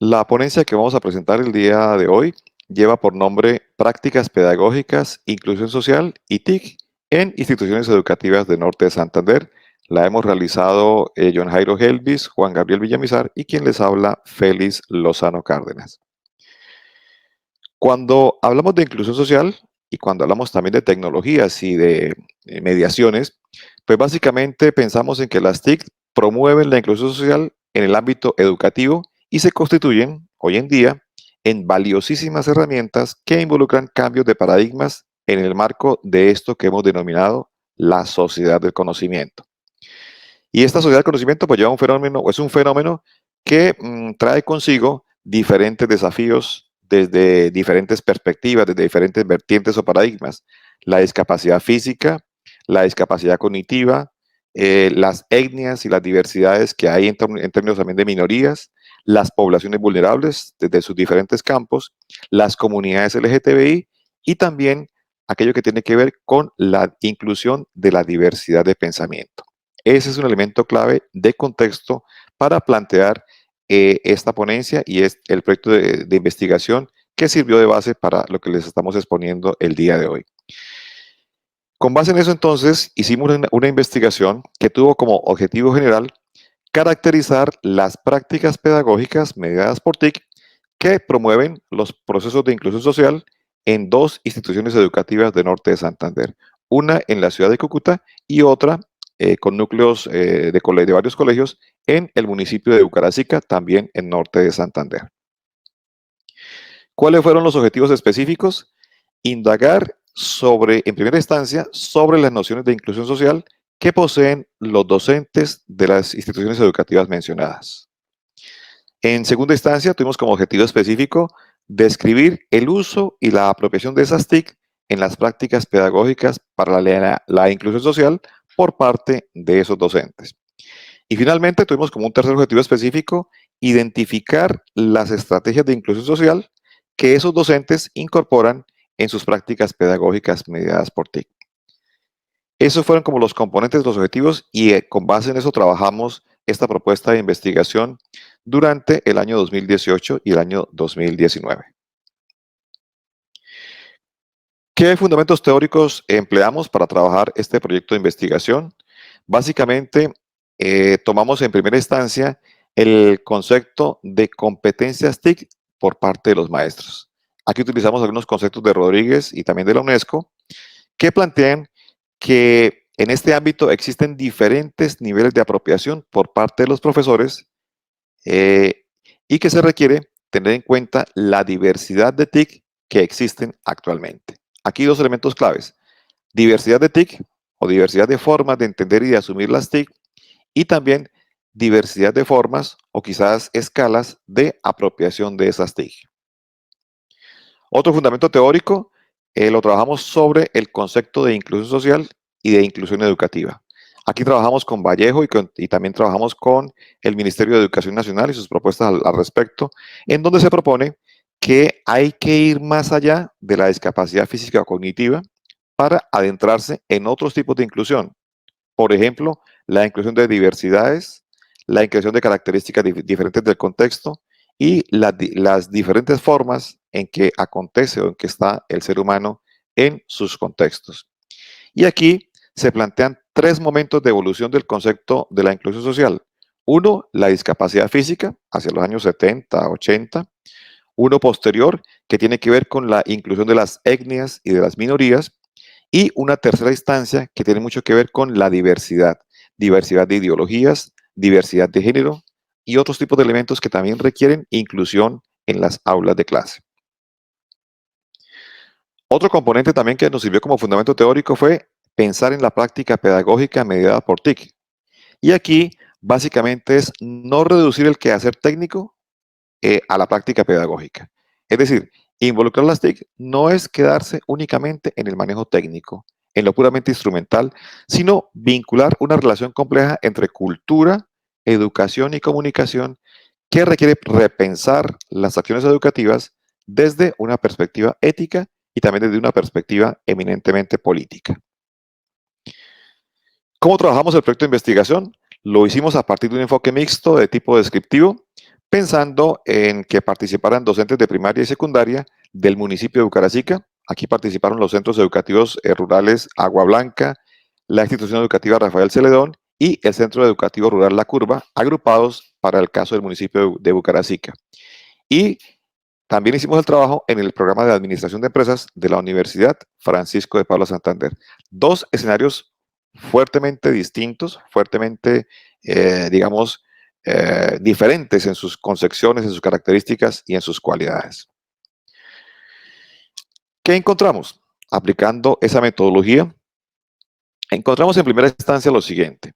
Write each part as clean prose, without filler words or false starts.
La ponencia que vamos a presentar el día de hoy lleva por nombre Prácticas Pedagógicas, Inclusión Social y TIC en instituciones educativas de Norte de Santander. La hemos realizado John Jairo Helvis, Juan Gabriel Villamizar y quien les habla, Félix Lozano Cárdenas. Cuando hablamos de inclusión social y cuando hablamos también de tecnologías y de mediaciones, pues básicamente pensamos en que las TIC promueven la inclusión social en el ámbito educativo y se constituyen hoy en día en valiosísimas herramientas que involucran cambios de paradigmas en el marco de esto que hemos denominado la sociedad del conocimiento. Y esta sociedad del conocimiento pues lleva un fenómeno, o es un fenómeno que trae consigo diferentes desafíos desde diferentes perspectivas, desde diferentes vertientes o paradigmas. La discapacidad física, la discapacidad cognitiva, las etnias y las diversidades que hay en términos también de minorías, las poblaciones vulnerables desde sus diferentes campos, las comunidades LGTBI y también aquello que tiene que ver con la inclusión de la diversidad de pensamiento. Ese es un elemento clave de contexto para plantear esta ponencia y es el proyecto de investigación que sirvió de base para lo que les estamos exponiendo el día de hoy. Con base en eso, entonces, hicimos una investigación que tuvo como objetivo general caracterizar las prácticas pedagógicas mediadas por TIC que promueven los procesos de inclusión social en dos instituciones educativas de Norte de Santander, una en la ciudad de Cúcuta y otra con núcleos de varios colegios en el municipio de Bucarachica, también en Norte de Santander. ¿Cuáles fueron los objetivos específicos? Indagar sobre, en primera instancia, sobre las nociones de inclusión social que poseen los docentes de las instituciones educativas mencionadas. En segunda instancia, tuvimos como objetivo específico describir el uso y la apropiación de esas TIC en las prácticas pedagógicas para la inclusión social por parte de esos docentes. Y finalmente, tuvimos como un tercer objetivo específico identificar las estrategias de inclusión social que esos docentes incorporan en sus prácticas pedagógicas mediadas por TIC. Esos fueron como los componentes de los objetivos y con base en eso trabajamos esta propuesta de investigación durante el año 2018 y el año 2019. ¿Qué fundamentos teóricos empleamos para trabajar este proyecto de investigación? Básicamente, tomamos en primera instancia el concepto de competencias TIC por parte de los maestros. Aquí utilizamos algunos conceptos de Rodríguez y también de la UNESCO que plantean que en este ámbito existen diferentes niveles de apropiación por parte de los profesores y que se requiere tener en cuenta la diversidad de TIC que existen actualmente. Aquí dos elementos claves: diversidad de TIC o diversidad de formas de entender y de asumir las TIC y también diversidad de formas o quizás escalas de apropiación de esas TIC. Otro fundamento teórico lo trabajamos sobre el concepto de inclusión social y de inclusión educativa. Aquí trabajamos con Vallejo y también trabajamos con el Ministerio de Educación Nacional y sus propuestas al respecto, en donde se propone que hay que ir más allá de la discapacidad física o cognitiva para adentrarse en otros tipos de inclusión. Por ejemplo, la inclusión de diversidades, la inclusión de características diferentes del contexto y las diferentes formas en que acontece o en que está el ser humano en sus contextos. Y aquí se plantean tres momentos de evolución del concepto de la inclusión social. Uno, la discapacidad física, hacia los años 70, 80. Uno posterior, que tiene que ver con la inclusión de las etnias y de las minorías. Y una tercera instancia que tiene mucho que ver con la diversidad. Diversidad de ideologías, diversidad de género y otros tipos de elementos que también requieren inclusión en las aulas de clase. Otro componente también que nos sirvió como fundamento teórico fue pensar en la práctica pedagógica mediada por TIC. Y aquí básicamente es no reducir el quehacer técnico a la práctica pedagógica. Es decir, involucrar las TIC no es quedarse únicamente en el manejo técnico, en lo puramente instrumental, sino vincular una relación compleja entre cultura, educación y comunicación que requiere repensar las acciones educativas desde una perspectiva ética y también desde una perspectiva eminentemente política. ¿Cómo trabajamos el proyecto de investigación? Lo hicimos a partir de un enfoque mixto de tipo descriptivo, pensando en que participaran docentes de primaria y secundaria del municipio de Bucarachica. Aquí participaron los centros educativos rurales Agua Blanca, la institución educativa Rafael Celedón y el Centro Educativo Rural La Curva, agrupados para el caso del municipio de Bucarachica. Y también hicimos el trabajo en el programa de administración de empresas de la Universidad Francisco de Paula Santander. Dos escenarios fuertemente distintos, fuertemente, digamos, diferentes en sus concepciones, en sus características y en sus cualidades. ¿Qué encontramos? Aplicando esa metodología, encontramos en primera instancia lo siguiente.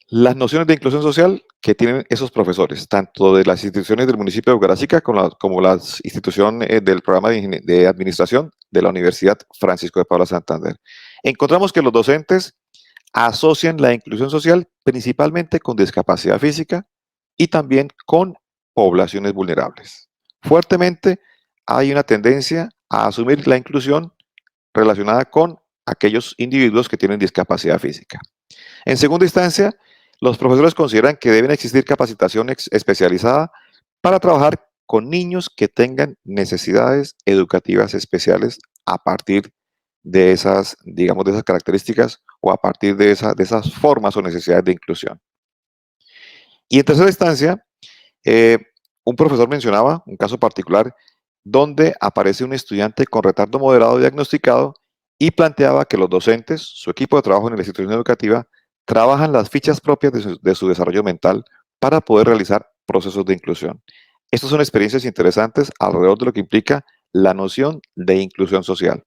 Las nociones de inclusión social que tienen esos profesores, tanto de las instituciones del municipio de Bucarachica como las instituciones del programa de administración de la Universidad Francisco de Paula Santander. Encontramos que los docentes asocian la inclusión social principalmente con discapacidad física y también con poblaciones vulnerables. Fuertemente hay una tendencia a asumir la inclusión relacionada con aquellos individuos que tienen discapacidad física. En segunda instancia, los profesores consideran que deben existir capacitación especializada para trabajar con niños que tengan necesidades educativas especiales a partir de esas, digamos, de esas características o a partir de esas formas o necesidades de inclusión. Y en tercera instancia, eh, un profesor mencionaba un caso particular donde aparece un estudiante con retardo moderado diagnosticado y planteaba que los docentes, su equipo de trabajo en la institución educativa, trabajan las fichas propias de su desarrollo mental para poder realizar procesos de inclusión. Estas son experiencias interesantes alrededor de lo que implica la noción de inclusión social.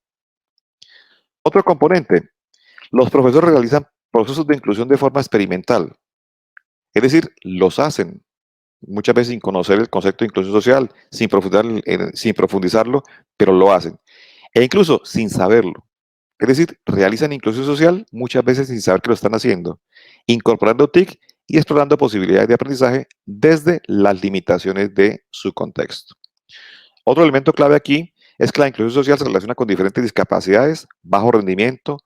Otro componente, los profesores realizan procesos de inclusión de forma experimental, es decir, los hacen muchas veces sin conocer el concepto de inclusión social, sin profundizarlo, pero lo hacen. E incluso sin saberlo. Es decir, realizan inclusión social muchas veces sin saber que lo están haciendo, incorporando TIC y explorando posibilidades de aprendizaje desde las limitaciones de su contexto. Otro elemento clave aquí es que la inclusión social se relaciona con diferentes discapacidades, bajo rendimiento,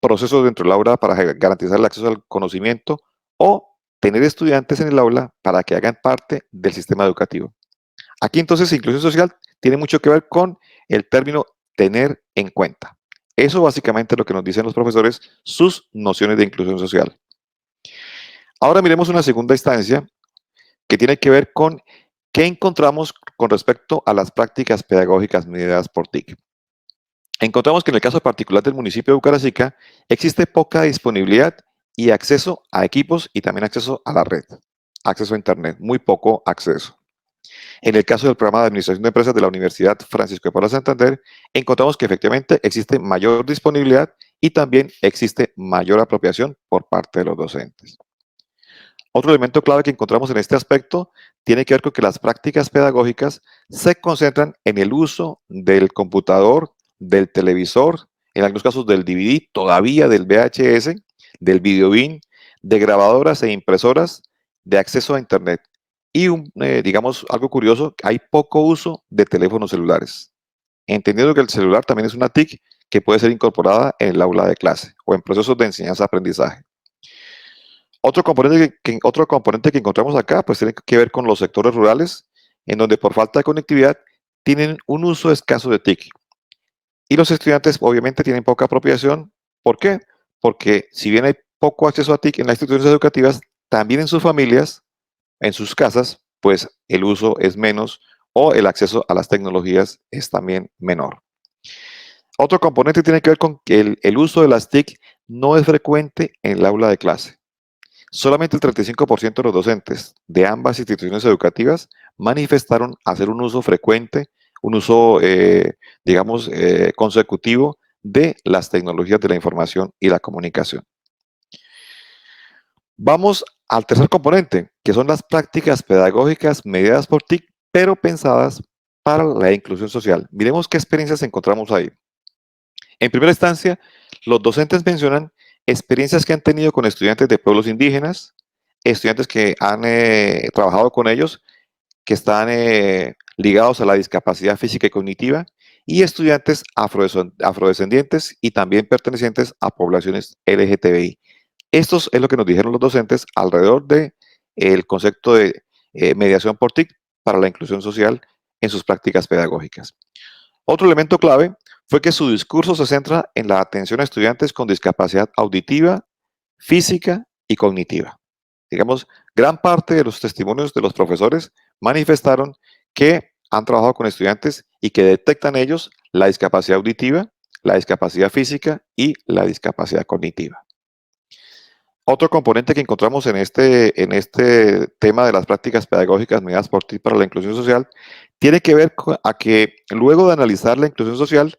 procesos dentro del aula para garantizar el acceso al conocimiento o tener estudiantes en el aula para que hagan parte del sistema educativo. Aquí entonces inclusión social tiene mucho que ver con el término tener en cuenta. Eso básicamente es lo que nos dicen los profesores, sus nociones de inclusión social. Ahora miremos una segunda instancia que tiene que ver con qué encontramos con respecto a las prácticas pedagógicas mediadas por TIC. Encontramos que en el caso particular del municipio de Bucarachica existe poca disponibilidad y acceso a equipos y también acceso a la red, acceso a internet, muy poco acceso. En el caso del programa de administración de empresas de la Universidad Francisco de Paula Santander, encontramos que efectivamente existe mayor disponibilidad y también existe mayor apropiación por parte de los docentes. Otro elemento clave que encontramos en este aspecto tiene que ver con que las prácticas pedagógicas se concentran en el uso del computador, del televisor, en algunos casos del DVD, todavía del VHS, del videobin, de grabadoras e impresoras, de acceso a Internet. Y, digamos, algo curioso, hay poco uso de teléfonos celulares. Entendiendo que el celular también es una TIC que puede ser incorporada en el aula de clase o en procesos de enseñanza-aprendizaje. Otro componente que encontramos acá pues tiene que ver con los sectores rurales, en donde por falta de conectividad tienen un uso escaso de TIC. Y los estudiantes obviamente tienen poca apropiación. ¿Por qué? Porque si bien hay poco acceso a TIC en las instituciones educativas, también en sus familias, en sus casas, pues el uso es menos o el acceso a las tecnologías es también menor. Otro componente tiene que ver con que el uso de las TIC no es frecuente en el aula de clase. Solamente el 35% de los docentes de ambas instituciones educativas manifestaron hacer un uso frecuente, un uso, digamos, consecutivo de las tecnologías de la información y la comunicación. Vamos al tercer componente, que son las prácticas pedagógicas mediadas por TIC, pero pensadas para la inclusión social. Miremos qué experiencias encontramos ahí. En primera instancia, los docentes mencionan experiencias que han tenido con estudiantes de pueblos indígenas, estudiantes que han trabajado con ellos, que están ligados a la discapacidad física y cognitiva, y estudiantes afrodescendientes y también pertenecientes a poblaciones LGTBI. Esto es lo que nos dijeron los docentes alrededor del concepto de mediación por TIC para la inclusión social en sus prácticas pedagógicas. Otro elemento clave fue que su discurso se centra en la atención a estudiantes con discapacidad auditiva, física y cognitiva. Digamos, gran parte de los testimonios de los profesores manifestaron que han trabajado con estudiantes y que detectan ellos la discapacidad auditiva, la discapacidad física y la discapacidad cognitiva. Otro componente que encontramos en este tema de las prácticas pedagógicas mediadas por TIC para la inclusión social tiene que ver a que luego de analizar la inclusión social,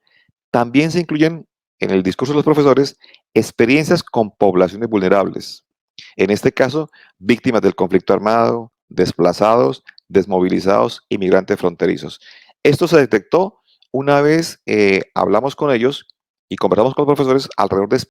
también se incluyen en el discurso de los profesores experiencias con poblaciones vulnerables. En este caso, víctimas del conflicto armado, desplazados, desmovilizados, inmigrantes fronterizos. Esto se detectó una vez hablamos con ellos y conversamos con los profesores alrededor de